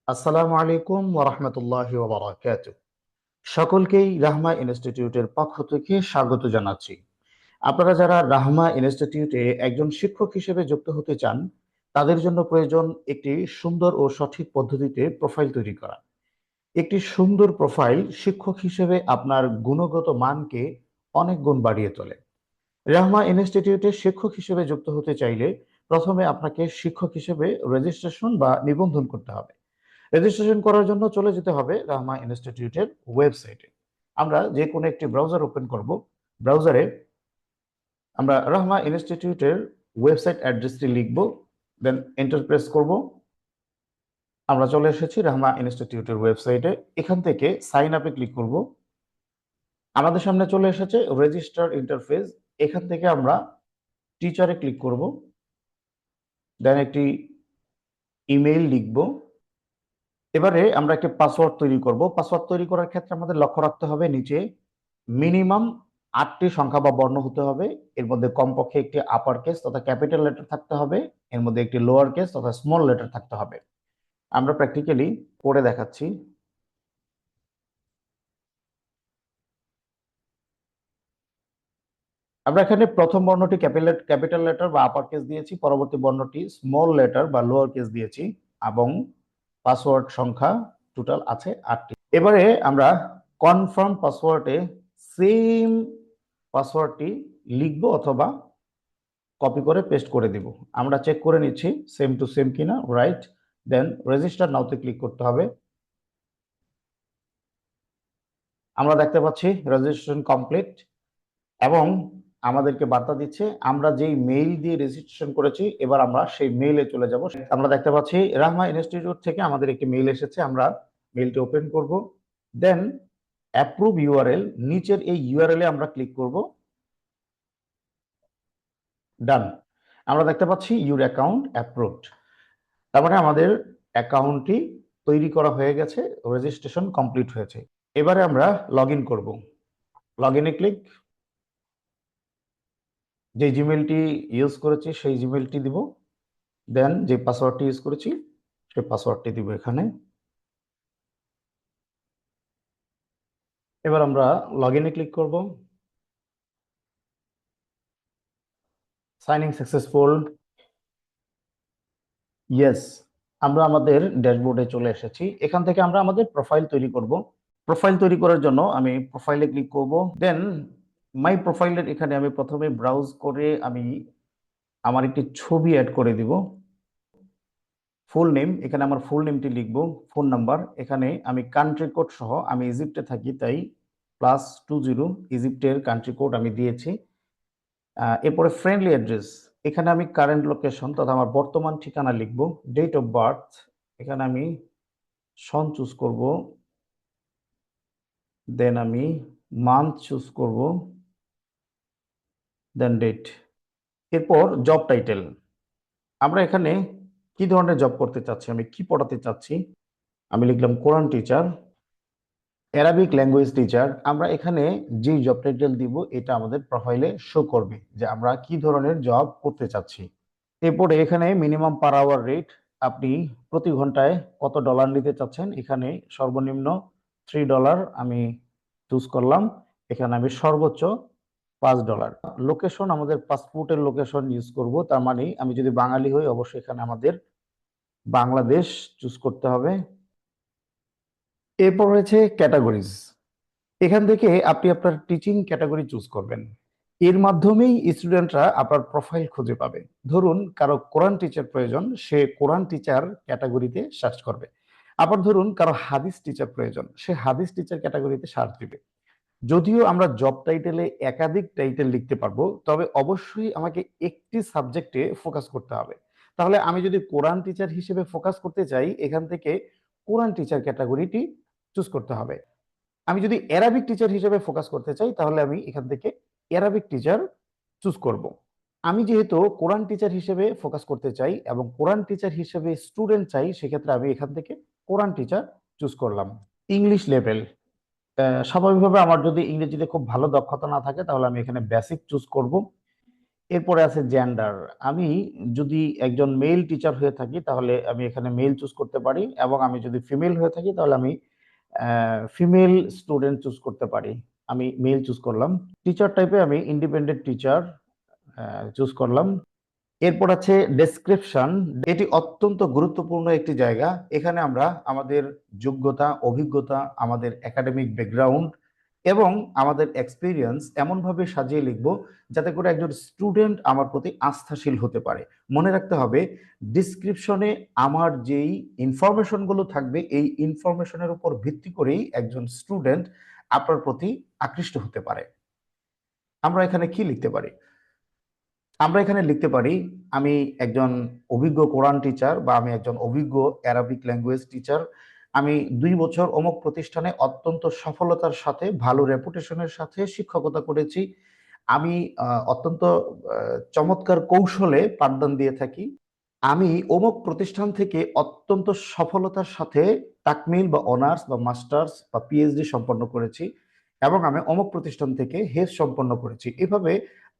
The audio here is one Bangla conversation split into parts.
আসসালামু আলাইকুম ওয়া রাহমাতুল্লাহি ওয়া বারাকাতুহু। সকলকেই রাহমা ইনস্টিটিউটের পক্ষ থেকে স্বাগত জানাচ্ছি। আপনারা যারা রাহমা ইনস্টিটিউটে একজন শিক্ষক হিসেবে যুক্ত হতে চান, তাদের জন্য প্রয়োজন একটি সুন্দর ও সঠিক পদ্ধতিতে প্রোফাইল তৈরি করা। একটি সুন্দর প্রোফাইল শিক্ষক হিসেবে আপনার গুণগত মানকে অনেক গুণ বাড়িয়ে তোলে। রাহমা ইনস্টিটিউটে শিক্ষক হিসেবে যুক্ত হতে চাইলে প্রথমে আপনাকে শিক্ষক হিসেবে রেজিস্ট্রেশন বা নিবন্ধন করতে হবে। রেজিস্ট্রেশন করার জন্য চলে যেতে হবে রাহমা ইনস্টিটিউটের ওয়েবসাইটে। আমরা যে কোনো একটি ব্রাউজার ওপেন করব। ব্রাউজারে আমরা রাহমা ইনস্টিটিউটের ওয়েবসাইট অ্যাড্রেসটি লিখব, দেন এন্টার প্রেস করব। আমরা চলে এসেছি রাহমা ইনস্টিটিউটের ওয়েবসাইটে। এখান থেকে সাইন আপে ক্লিক করব। আমাদের সামনে চলে এসেছে রেজিস্টার ইন্টারফেস। এখান থেকে আমরা টিচারে ক্লিক করব, দেন একটি ইমেইল লিখব। এবারে আমরা একটা পাসওয়ার্ড তৈরি করব। পাসওয়ার্ড তৈরি করার ক্ষেত্রে আমাদের লক্ষ্য রাখতে হবে নিচে মিনিমাম ৮টি সংখ্যা বা বর্ণ হতে হবে। এর মধ্যে কমপক্ষে একটি আপার কেস তথা ক্যাপিটাল লেটার থাকতে হবে। এর মধ্যে একটি লোয়ার কেস তথা স্মল লেটার থাকতে হবে। আমরা প্র্যাকটিক্যালি পড়ে দেখাচ্ছি। আমরা এখানে প্রথম বর্ণটি ক্যাপিটাল লেটার বা আপার কেস দিয়েছি, পরবর্তী বর্ণটি স্মল লেটার বা লোয়ার কেস দিয়েছি এবং পাসওয়ার্ড সংখ্যা টোটাল আছে ৮টি। এবারে আমরা কনফার্ম পাসওয়ার্ডে সেম পাসওয়ার্ডটি লিখব অথবা কপি করে পেস্ট করে দিব। আমরা চেক করে নিচ্ছি সেম টু সেম কিনা, রাইট। দেন রেজিস্টার নাওতে ক্লিক করতে হবে। আমরা দেখতে পাচ্ছি রেজিস্ট্রেশন কমপ্লিট এবং আমাদেরকে বার্তা দিচ্ছে আমরা যেই মেইল দিয়ে রেজিস্ট্রেশন করেছি এবার আমরা সেই মেইলে চলে যাব। আমরা দেখতে পাচ্ছি রাহমা ইনস্টিটিউট থেকে আমাদের একটি মেইল এসেছে। আমরা মেইলটি ওপেন করব, দেন অ্যাপ্রুভ ইউআরএল, নিচের এই ইউআরএল এ আমরা ক্লিক করব। ডান। আমরা দেখতে পাচ্ছি ইউর অ্যাকাউন্ট অ্যাপ্রুভড। তার মানে আমাদের অ্যাকাউন্টটি তৈরি করা হয়ে গেছে, রেজিস্ট্রেশন কমপ্লিট হয়েছে। এবারে আমরা লগ ইন করবো। লগ ইনে ক্লিক। যে জিমেলটি ইউজ করেছি সেই জিমেলটি দিব, দেন যে পাসওয়ার্ডটি ইউজ করেছি সেই পাসওয়ার্ডটি দিব এখানে। এবার আমরা লগ ইনে ক্লিক করব। Sign in successful. ইয়েস, আমরা আমাদের ড্যাশবোর্ডে চলে এসেছি। এখান থেকে আমরা আমাদের প্রোফাইল তৈরি করব। প্রোফাইল তৈরি করার জন্য আমি প্রোফাইলে ক্লিক করব, দেন মাই প্রোফাইলের এখানে আমি প্রথমে ব্রাউজ করে আমি আমার একটি ছবি অ্যাড করে দিব। ফুল নেম, এখানে আমার ফুল নেমটি লিখব। ফোন নাম্বার, এখানে আমি কান্ট্রি কোড সহ, আমি ইজিপ্টে থাকি তাই +20 ইজিপ্টের কান্ট্রি কোড আমি দিয়েছি। এরপরে ফ্রেন্ডলি অ্যাড্রেস, এখানে আমি কারেন্ট লোকেশন তথা আমার বর্তমান ঠিকানা লিখব। ডেট অফ বার্থ, এখানে আমি সন চুজ করব, দেন আমি মান্থ চুজ করব, দেন ডেট। এরপর জব টাইটেল, আমরা এখানে কি ধরনের জব করতে চাচ্ছি, আমি কি পড়াতে চাচ্ছি, আমি লিখলাম কোরআন টিচার, অ্যারাবিক ল্যাঙ্গুয়েজ টিচার। আমরা এখানে যে জব টাইটেল দিব এটা আমাদের প্রোফাইলে শো করবে যে আমরা কি ধরনের জব করতে চাচ্ছি। এরপরে এখানে মিনিমাম পার আওয়ার রেট, আপনি প্রতি ঘন্টায় কত ডলার নিতে চাচ্ছেন, এখানে সর্বনিম্ন $3 আমি চুজ করলাম। এখানে আমি সর্বোচ্চ $5। লোকেশন, আমাদের পাসপোর্টের লোকেশন ইউজ করব, তার মানে আমি যদি বাঙালি হই অবশ্যই এখানে আমাদের বাংলাদেশ চুজ করতে হবে। এরপর রয়েছে ক্যাটাগরিজ, এখান থেকে আপনি আপনার টিচিং ক্যাটাগরি চুজ করবেন। এর মাধ্যমেই স্টুডেন্টরা আপনার প্রোফাইল খুঁজে পাবে। ধরুন কারো কোরআন টিচার প্রয়োজন, সে কোরআন টিচার ক্যাটাগরিতে সার্চ করবে। আবার ধরুন কারো হাদিস টিচার প্রয়োজন, সে হাদিস টিচার ক্যাটাগরিতে সার্চ দিবে। যদিও আমরা জব টাইটেলে একাধিক টাইটেল লিখতে পারবো, তবে অবশ্যই আমাকে একটি সাবজেক্টে ফোকাস করতে হবে। তাহলে আমি যদি কোরআন টিচার হিসেবে ফোকাস করতে চাই, এখান থেকে কোরআন টিচার ক্যাটাগরিটি চুজ করতে হবে। আমি যদি অ্যারাবিক টিচার হিসেবে ফোকাস করতে চাই তাহলে আমি এখান থেকে অ্যারাবিক টিচার চুজ করব। আমি যেহেতু কোরআন টিচার হিসেবে ফোকাস করতে চাই এবং কোরআন টিচার হিসেবে স্টুডেন্ট চাই, সেক্ষেত্রে আমি এখান থেকে কোরআন টিচার চুজ করলাম। ইংলিশ লেভেল, স্বাভাবিকভাবে আমার যদি ইংরেজিতে খুব ভালো দক্ষতা না থাকে তাহলে আমি এখানে বেসিক চুজ করব। এরপরে আছে জেন্ডার। আমি যদি একজন মেল টিচার হয়ে থাকি তাহলে আমি এখানে মেল চুজ করতে পারি, এবং আমি যদি ফিমেল হয়ে থাকি তাহলে আমি ফিমেল স্টুডেন্ট চুজ করতে পারি। আমি মেল চুজ করলাম। টিচার টাইপে আমি ইন্ডিপেন্ডেন্ট টিচার চুজ করলাম। এরপর আছে ডেসক্রিপশন। এটি অত্যন্ত গুরুত্বপূর্ণ একটি জায়গা। এখানে আমরা আমাদের যোগ্যতা, অভিজ্ঞতা, আমাদের একাডেমিক ব্যাকগ্রাউন্ড এবং আমাদের এক্সপিরিয়েন্স এমনভাবে সাজিয়ে লিখব যাতে করে একজন স্টুডেন্ট আমার প্রতি আস্থাশীল হতে পারে। মনে রাখতে হবে, ডিসক্রিপশনে আমার যেই ইনফরমেশনগুলো থাকবে এই ইনফরমেশনের উপর ভিত্তি করেই একজন স্টুডেন্ট আপনার প্রতি আকৃষ্ট হতে পারে। আমরা এখানে কি লিখতে পারি? আমরা এখানে লিখতে পারি, আমি একজন অভিজ্ঞ কোরআন টিচার, বা আমি একজন অভিজ্ঞ অ্যারাবিক ল্যাঙ্গুয়েজ টিচার। আমি 2 বছর অমুক প্রতিষ্ঠানে অত্যন্ত সফলতার সাথে, ভালো রেপুটেশনের সাথে শিক্ষকতা করেছি। আমি অত্যন্ত চমৎকার কৌশলে পাঠদান দিয়ে থাকি। আমি অমুক প্রতিষ্ঠান থেকে অত্যন্ত সফলতার সাথে তাকমিল বা অনার্স বা মাস্টার্স বা পিএইচডি সম্পন্ন করেছি, এবং আমি অমুক প্রতিষ্ঠান থেকে হেজ সম্পন্ন করেছি। এভাবে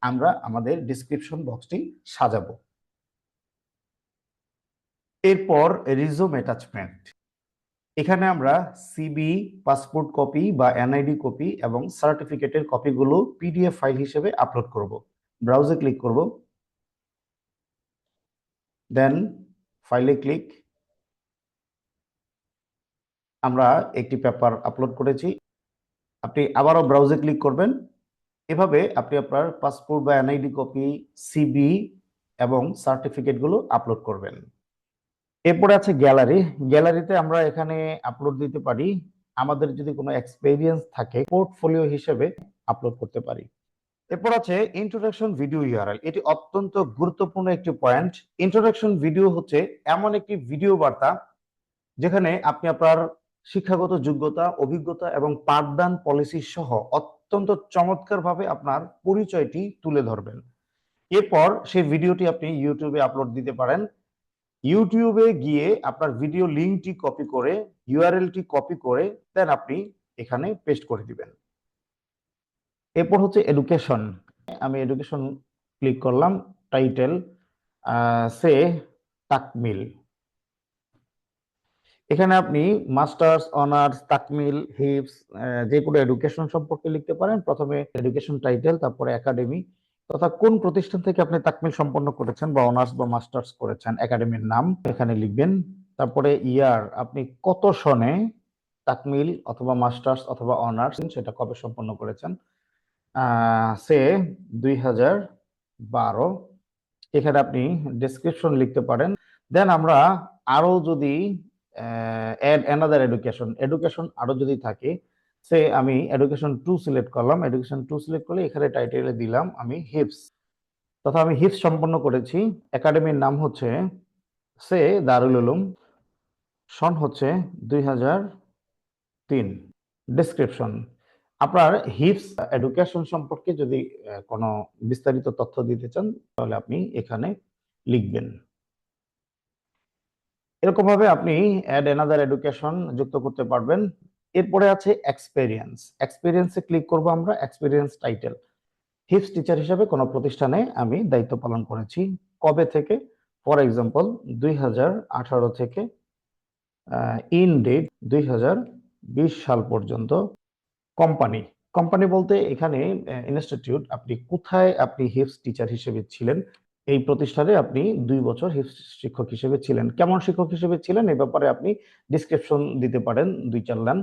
আমরা আমাদের ডিসক্রিপশন বক্সটি সাজাবো। এরপর রিজুম অ্যাটাচমেন্ট। এখানে আমরা সিবি, পাসপোর্ট কপি বা এনআইডি কপি এবং সার্টিফিকেটের কপিগুলো পিডিএফ ফাইল হিসেবে আপলোড করব। ব্রাউজে ক্লিক করব, দেন ফাইলে ক্লিক। আমরা একটি পেপার আপলোড করেছি। আপনি আবারও ব্রাউজে ক্লিক করবেন। এভাবে আপনি আপনার পাসপোর্ট বা এনআইডি কপি, সিবি এবং সার্টিফিকেটগুলো আপলোড করবেন। এরপরে আছে গ্যালারি। গ্যালারিতে আমরা এখানে আপলোড দিতে পারি, আমাদের যদি কোনো এক্সপেরিয়েন্স থাকে পোর্টফোলিও হিসেবে আপলোড করতে পারি। এরপর আছে ইন্ট্রোডাকশন ভিডিও ইউআরএল। এটি অত্যন্ত গুরুত্বপূর্ণ একটি পয়েন্ট। ইন্ট্রোডাকশন ভিডিও হচ্ছে এমন একটি ভিডিও বার্তা যেখানে আপনি আপনার শিক্ষাগত যোগ্যতা, অভিজ্ঞতা এবং পাঠদান পলিসি সহ অত্যন্ত চমৎকারভাবে আপনার পরিচয়টি তুলে ধরবেন। এরপর সেই ভিডিওটি আপনি ইউটিউবে আপলোড দিতে পারেন। ইউটিউবে গিয়ে আপনার ভিডিও লিঙ্কটি কপি করে, ইউআরএলটি কপি করে দেন আপনি এখানে পেস্ট করে দিবেন। এরপর হচ্ছে এডুকেশন। আমি এডুকেশন ক্লিক করলাম, টাইটেল সে তাকমিল। এখানে আপনি মাস্টার্স, অনার্স, তাকমিল, হিপস যে কোনো এডুকেশন সম্পর্কে লিখতে পারেন। প্রথমে এডুকেশন টাইটেল, তারপরে একাডেমি তথা কোন প্রতিষ্ঠান থেকে আপনি তাকমিল সম্পন্ন করেছেন বা অনার্স বা মাস্টার্স করেছেন, একাডেমির নাম এখানে লিখবেন। তারপরে ইয়ার, আপনি কত সনে তাকমিল অথবা মাস্টার্স অথবা অনার্স সেটা কবে সম্পন্ন করেছেন, সে 2012। এখানে আপনি ডেসক্রিপশন লিখতে পারেন। দেন আমরা আরো যদি অ্যাড অ্যানাদার এডুকেশন, এডুকেশন আরো যদি থাকে, সে আমি এডুকেশন 2 সিলেক্ট করলাম। এডুকেশন 2 সিলেক্ট করলে এখানে টাইটেলে দিলাম আমি হিপস, তথা আমি হিপস সম্পন্ন করেছি। একাডেমির নাম হচ্ছে সে দারুল উলুম, সন হচ্ছে 2003। ডেসক্রিপশন, আপনার হিপস এডুকেশন সম্পর্কে যদি কোনো বিস্তারিত তথ্য দিতে চান তাহলে আপনি এখানে লিখবেন। এরকম ভাবে আপনি অ্যাড অ্যানাদার এডুকেশন যুক্ত করতে পারবেন। এরপরে আছে এক্সপেরিয়েন্স। এক্সপেরিয়েন্সে ক্লিক করব আমরা। এক্সপেরিয়েন্স টাইটেল, হিপস টিচার হিসেবে কোনো প্রতিষ্ঠানে আমি দায়িত্ব পালন করেছি, কবে থেকে, ফর এক্সাম্পল 2018 থেকে ইন ডেট 2020 সাল পর্যন্ত। কোম্পানি, কোম্পানি বলতে এখানে ইনস্টিটিউট, আপনি কোথায় আপনি হিপস টিচার হিসেবে ছিলেন, এই প্রতিষ্ঠানে আপনি 2 বছর হিপস শিক্ষক হিসেবে ছিলেন। কেমন শিক্ষক হিসেবে ছিলেন এ ব্যাপারে আপনি ডিসক্রিপশন দিতে পারেন 2-4 লাইন।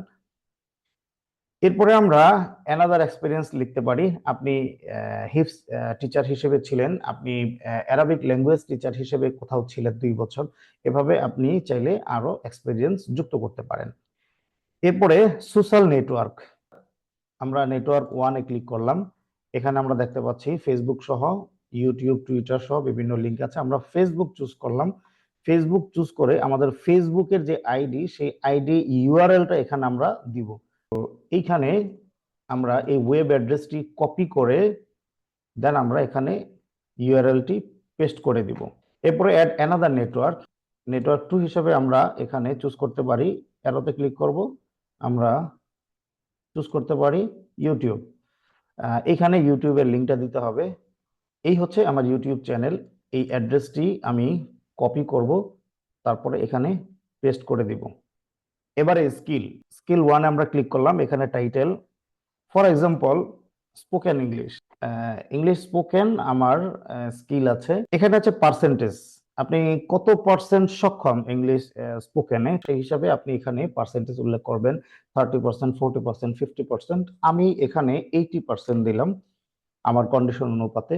এরপরে আমরা অ্যানাদার এক্সপিরিয়েন্স লিখতে পারি। আপনি হিপস টিচার হিসেবে ছিলেন, আপনি অ্যারাবিক ল্যাঙ্গুয়েজ টিচার হিসেবে কোথাও ছিলেন 2 বছর। এভাবে আপনি চাইলে আরো এক্সপিরিয়েন্স যুক্ত করতে পারেন। এরপরে সোশ্যাল নেটওয়ার্ক, আমরা নেটওয়ার্ক 1-এ ক্লিক করলাম। এখানে আমরা দেখতে পাচ্ছি ফেসবুক সহ ইউটিউব, টুইটার সহ বিভিন্ন লিঙ্ক আছে। আমরা ফেসবুক চুজ করলাম। ফেসবুক চুজ করে আমাদের ফেসবুকের যে আইডি, সেই আইডি ইউআরএলটা এখানে আমরা দিব। তো এইখানে আমরা এই ওয়েব অ্যাড্রেসটি কপি করে দেন আমরা এখানে ইউআরএলটি পেস্ট করে দিব। এরপরে অ্যাড অ্যানাদার নেটওয়ার্ক, নেটওয়ার্ক 2 হিসেবে আমরা এখানে চুজ করতে পারি। অ্যারোতে ক্লিক করব, আমরা চুজ করতে পারি ইউটিউব। এখানে ইউটিউবের লিঙ্কটা দিতে হবে। এই হচ্ছে আমার ইউটিউব চ্যানেল। এই অ্যাড্রেসটি আমি কপি করব, তারপরে এখানে পেস্ট করে দিব। এবারে স্কিল 1 আমরা ক্লিক করলাম। এখানে title, for example spoken English, English spoken আমার স্কিল আছে। এখানে আছে পার্সেন্টেজ, আপনি কত পার্সেন্ট সক্ষম ইংলিশ স্পোকেনে, সেই হিসাবে আপনি এখানে পার্সেন্টেজ উল্লেখ করবেন। 30%, 40%, 50%। আমি এখানে 80% দিলাম আমার কন্ডিশন অনুপাতে।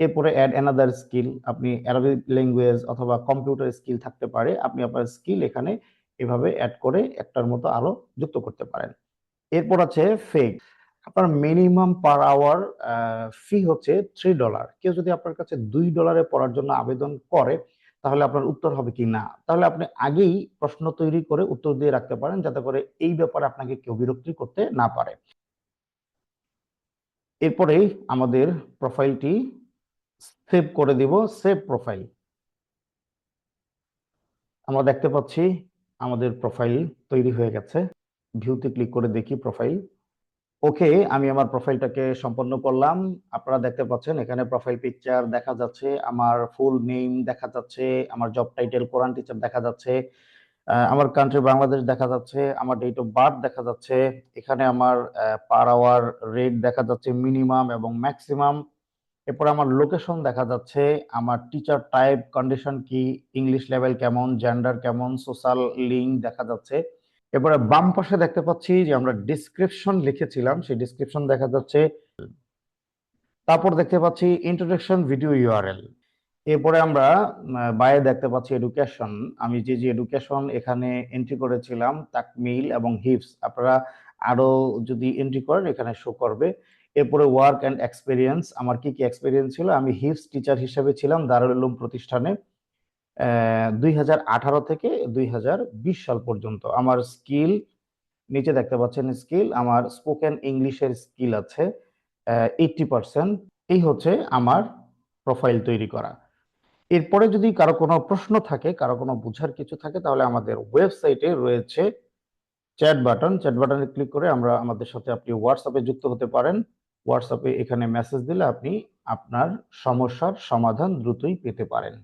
এরপরে অ্যাড অ্যানাদার স্কিল, আপনি অ্যারাবিক ল্যাঙ্গুয়েজ অথবা কম্পিউটার স্কিল থাকতে পারে, আপনি আপনার স্কিল এখানে এভাবে অ্যাড করে একটার মতো আরো যুক্ত করতে পারেন। এরপর আছে ফেক, আপনার মিনিমাম পার আওয়ার ফি হচ্ছে $3। কেউ যদি আপনার কাছে $2 পড়ার জন্য আবেদন করে, তাহলে আপনার উত্তর হবে কি না, তাহলে আপনি আগেই প্রশ্ন তৈরি করে উত্তর দিয়ে রাখতে পারেন, যাতে করে এই ব্যাপারে আপনাকে কেউ বিরক্তি করতে না পারে। এরপরেই আমাদের প্রোফাইলটি সেভ করে দিব, সেভ প্রোফাইল। আমরা দেখতে পাচ্ছি আমাদের প্রোফাইল তৈরি হয়ে গেছে। ভিউতে ক্লিক করে দেখি প্রোফাইল। ওকে, আমি আমার প্রোফাইলটাকে সম্পন্ন করলাম। আপনারা দেখতে পাচ্ছেন এখানে প্রোফাইল পিকচার দেখা যাচ্ছে, আমার ফুল নেম দেখা যাচ্ছে, আমার জব টাইটেল কোরআন টিচার দেখা যাচ্ছে, আমার কান্ট্রি বাংলাদেশ দেখা যাচ্ছে, আমার ডেট অফ বার্থ দেখা যাচ্ছে, এখানে আমার পার আওয়ার রেট দেখা যাচ্ছে মিনিমাম এবং ম্যাক্সিমাম। এরপর আমার লোকেশন দেখা যাচ্ছে, আমার টিচার টাইপ কন্ডিশন কি, ইংলিশ লেভেল কেমন, জেন্ডার কেমন, সোশ্যাল লিঙ্ক দেখা যাচ্ছে। এরপরে বাম পাশে দেখতে পাচ্ছি যে আমরা ডিসক্রিপশন লিখেছিলাম, সেই ডিসক্রিপশন দেখা যাচ্ছে। তারপর দেখতে পাচ্ছি ইন্ট্রোডাকশন ভিডিও ইউআরএল। এরপরে আমরা বাইরে দেখতে পাচ্ছি এডুকেশন, আমি যে এডুকেশন এখানে এন্ট্রি করেছিলাম তাকমিল এবং হিফস, আপনারা আরো যদি এন্ট্রি করেন এখানে শো করবে। এরপরে ওয়ার্ক অ্যান্ড এক্সপিরিয়েন্স, আমার কি কি এক্সপিরিয়েন্স ছিল, আমি হিফস টিচার হিসেবে ছিলাম দারুল উলুম প্রতিষ্ঠানে 2018 থেকে 2020 সাল পর্যন্ত। আমার স্কিল নিচে দেখতে পাচ্ছেন স্কিল, আমার স্পোকেন ইংলিশের স্কিল আছে 80%। এই হচ্ছে আমার প্রোফাইল তৈরি করা। এরপরে যদি কারো কোনো প্রশ্ন থাকে, কারো কোনো বোঝার কিছু থাকে, তাহলে আমাদের ওয়েবসাইটে রয়েছে চ্যাট বাটন, চ্যাট বাটনে ক্লিক করে আমরা আমাদের সাথে আপনি হোয়াটসঅ্যাপে যুক্ত হতে পারেন। হোয়াটসঅ্যাপে এখানে মেসেজ দিলে আপনি আপনার সমস্যার সমাধান দ্রুতই পেতে পারেন।